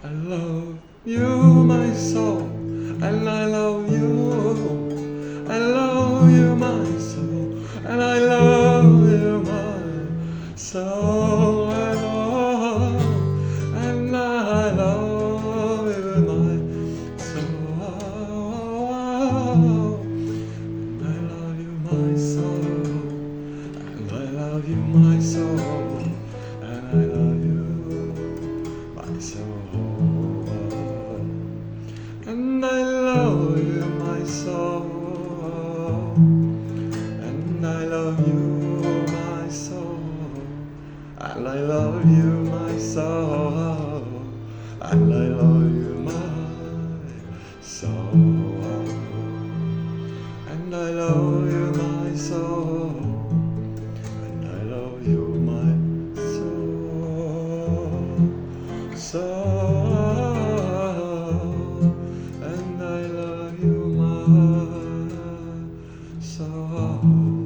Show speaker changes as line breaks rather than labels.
I love you, my soul, and I love you. I love you, my soul, and I love you, my soul. I love, and I love you, my soul. And I love you, my soul, and I love you, my soul, and I love you, my soul. And I love you, my soul. And I love you, my soul. And I love you, my soul. And I love you, my soul. And I love you, my soul. And I love you, my soul. Soul. And I love you, my soul.